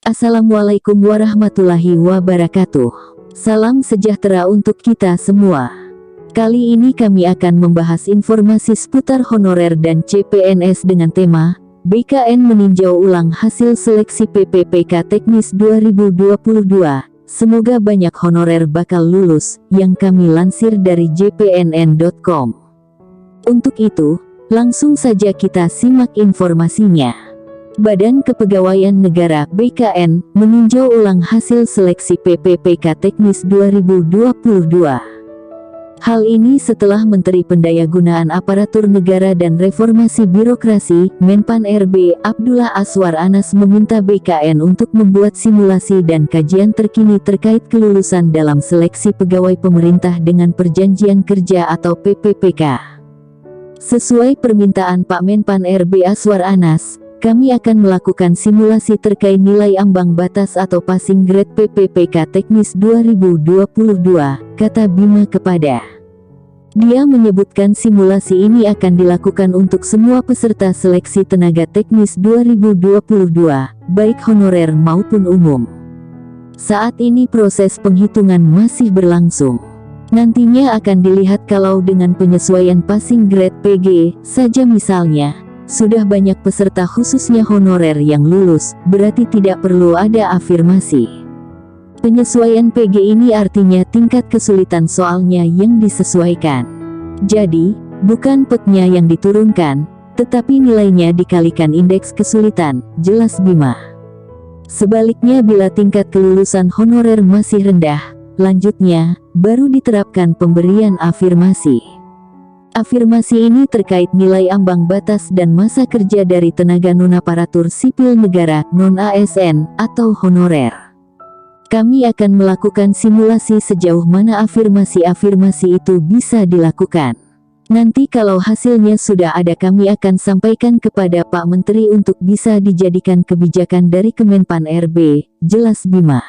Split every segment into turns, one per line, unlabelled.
Assalamualaikum warahmatullahi wabarakatuh. Salam sejahtera untuk kita semua. Kali ini kami akan membahas informasi seputar honorer dan CPNS dengan tema BKN meninjau ulang hasil seleksi PPPK Teknis 2022. Semoga banyak honorer bakal lulus, yang kami lansir dari jpnn.com. Untuk itu, langsung saja kita simak informasinya. Badan Kepegawaian Negara (BKN) meninjau ulang hasil seleksi PPPK Teknis 2022. Hal ini setelah Menteri Pendayagunaan Aparatur Negara dan Reformasi Birokrasi (Menpan RB) Abdullah Azwar Anas meminta BKN untuk membuat simulasi dan kajian terkini terkait kelulusan dalam seleksi pegawai pemerintah dengan perjanjian kerja atau PPPK. Sesuai permintaan Pak Menpan RB Azwar Anas, kami akan melakukan simulasi terkait nilai ambang batas atau passing grade PPPK Teknis 2022, kata Bima kepada. Dia menyebutkan simulasi ini akan dilakukan untuk semua peserta seleksi tenaga teknis 2022, baik honorer maupun umum. Saat ini proses penghitungan masih berlangsung. Nantinya akan dilihat kalau dengan penyesuaian passing grade PG saja misalnya, sudah banyak peserta khususnya honorer yang lulus, berarti tidak perlu ada afirmasi. Penyesuaian PG ini artinya tingkat kesulitan soalnya yang disesuaikan. Jadi, bukan PEK-nya yang diturunkan, tetapi nilainya dikalikan indeks kesulitan, jelas Bima. Sebaliknya bila tingkat kelulusan honorer masih rendah, lanjutnya, baru diterapkan pemberian afirmasi. Afirmasi ini terkait nilai ambang batas dan masa kerja dari tenaga non-aparatur sipil negara non-ASN atau honorer. Kami akan melakukan simulasi sejauh mana afirmasi-afirmasi itu bisa dilakukan. Nanti kalau hasilnya sudah ada kami akan sampaikan kepada Pak Menteri untuk bisa dijadikan kebijakan dari Kemenpan RB, jelas Bima.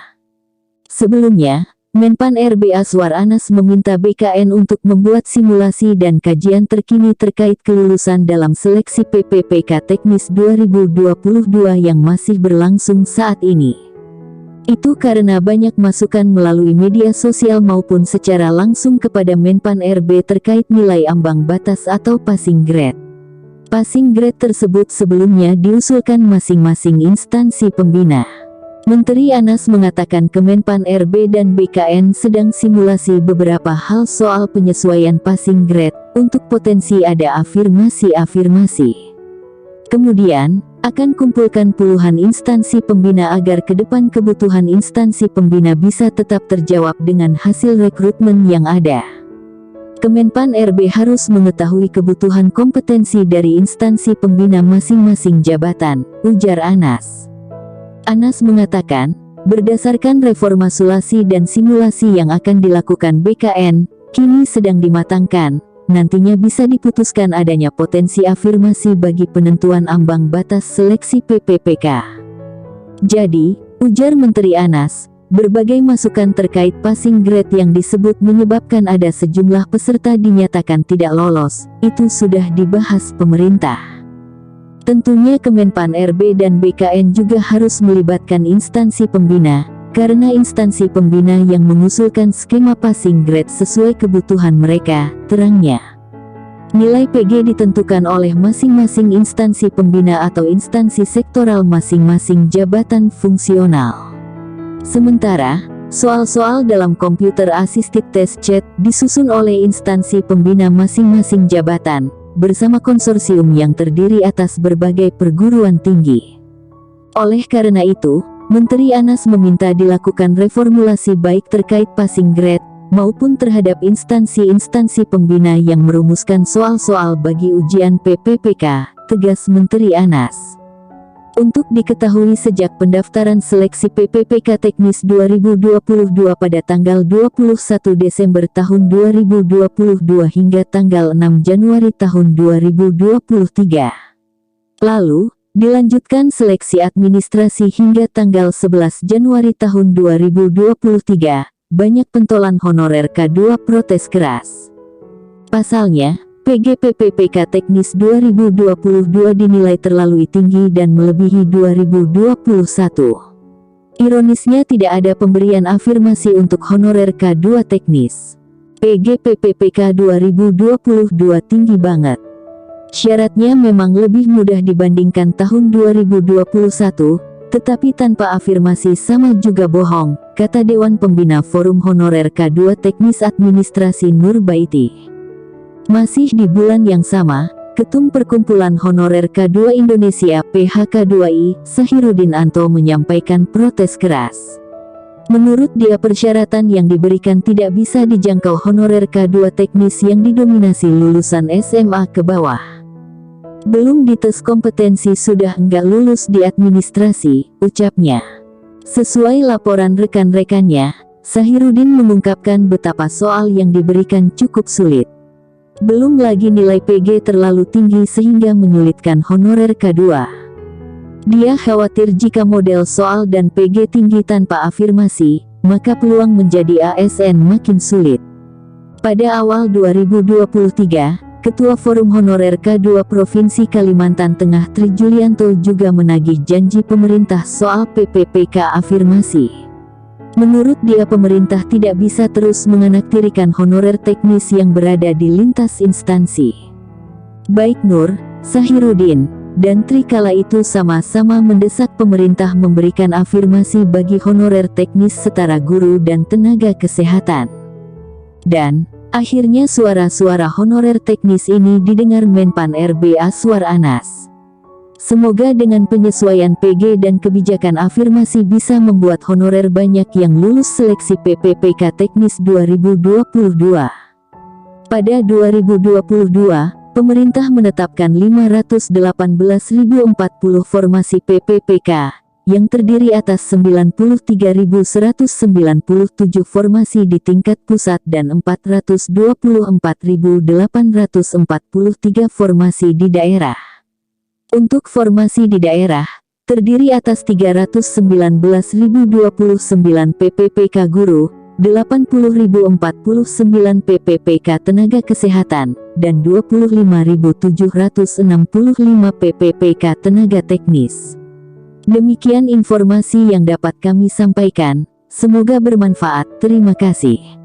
Sebelumnya, Menpan RB Azwar Anas meminta BKN untuk membuat simulasi dan kajian terkini terkait kelulusan dalam seleksi PPPK Teknis 2022 yang masih berlangsung saat ini. Itu karena banyak masukan melalui media sosial maupun secara langsung kepada Menpan RB terkait nilai ambang batas atau passing grade. Passing grade tersebut sebelumnya diusulkan masing-masing instansi pembina. Menteri Anas mengatakan Kemenpan RB dan BKN sedang simulasi beberapa hal soal penyesuaian passing grade, untuk potensi ada afirmasi-afirmasi. Kemudian, akan kumpulkan puluhan instansi pembina agar ke depan kebutuhan instansi pembina bisa tetap terjawab dengan hasil rekrutmen yang ada. Kemenpan RB harus mengetahui kebutuhan kompetensi dari instansi pembina masing-masing jabatan, ujar Anas. Anas mengatakan, berdasarkan reformulasi dan simulasi yang akan dilakukan BKN, kini sedang dimatangkan, nantinya bisa diputuskan adanya potensi afirmasi bagi penentuan ambang batas seleksi PPPK. Jadi, ujar Menteri Anas, berbagai masukan terkait passing grade yang disebut menyebabkan ada sejumlah peserta dinyatakan tidak lolos, itu sudah dibahas pemerintah. Tentunya Kemenpan RB dan BKN juga harus melibatkan instansi pembina, karena instansi pembina yang mengusulkan skema passing grade sesuai kebutuhan mereka, terangnya. Nilai PG ditentukan oleh masing-masing instansi pembina atau instansi sektoral masing-masing jabatan fungsional. Sementara, soal-soal dalam Computer Assisted Test Chat disusun oleh instansi pembina masing-masing jabatan, bersama konsorsium yang terdiri atas berbagai perguruan tinggi. Oleh karena itu, Menteri Anas meminta dilakukan reformulasi baik terkait passing grade, maupun terhadap instansi-instansi pembina yang merumuskan soal-soal bagi ujian PPPK, tegas Menteri Anas. Untuk diketahui sejak pendaftaran seleksi PPPK Teknis 2022 pada tanggal 21 Desember tahun 2022 hingga tanggal 6 Januari tahun 2023. Lalu, dilanjutkan seleksi administrasi hingga tanggal 11 Januari tahun 2023, banyak pentolan honorer K2 protes keras. Pasalnya, PG PPPK Teknis 2022 dinilai terlalu tinggi dan melebihi 2021. Ironisnya tidak ada pemberian afirmasi untuk honorer K2 teknis. PGPPPK 2022 tinggi banget. Syaratnya memang lebih mudah dibandingkan tahun 2021, tetapi tanpa afirmasi sama juga bohong, kata Dewan Pembina Forum Honorer K2 Teknis Administrasi Nur Baiti. Masih di bulan yang sama, Ketum Perkumpulan Honorer K2 Indonesia PHK2I, Sahiruddin Anto menyampaikan protes keras. Menurut dia persyaratan yang diberikan tidak bisa dijangkau honorer K2 teknis yang didominasi lulusan SMA ke bawah. Belum dites kompetensi sudah enggak lulus di administrasi, ucapnya. Sesuai laporan rekan-rekannya, Sahiruddin mengungkapkan betapa soal yang diberikan cukup sulit. Belum lagi nilai PG terlalu tinggi sehingga menyulitkan honorer K2. Dia khawatir jika model soal dan PG tinggi tanpa afirmasi, maka peluang menjadi ASN makin sulit. Pada awal 2023, Ketua Forum Honorer K2 Provinsi Kalimantan Tengah Tri Julianto juga menagih janji pemerintah soal PPPK afirmasi. Menurut dia pemerintah tidak bisa terus menganaktirikan honorer teknis yang berada di lintas instansi. Baik Nur, Sahiruddin, dan Tri kala itu sama-sama mendesak pemerintah memberikan afirmasi bagi honorer teknis setara guru dan tenaga kesehatan. Dan, akhirnya suara-suara honorer teknis ini didengar Menpan RB Aswar Anas. Semoga dengan penyesuaian PG dan kebijakan afirmasi bisa membuat honorer banyak yang lulus seleksi PPPK Teknis 2022. Pada 2022, pemerintah menetapkan 518.040 formasi PPPK, yang terdiri atas 93.197 formasi di tingkat pusat dan 424.843 formasi di daerah. Untuk formasi di daerah, terdiri atas 319.029 PPPK guru, 80.049 PPPK tenaga kesehatan, dan 25.765 PPPK tenaga teknis. Demikian informasi yang dapat kami sampaikan, semoga bermanfaat. Terima kasih.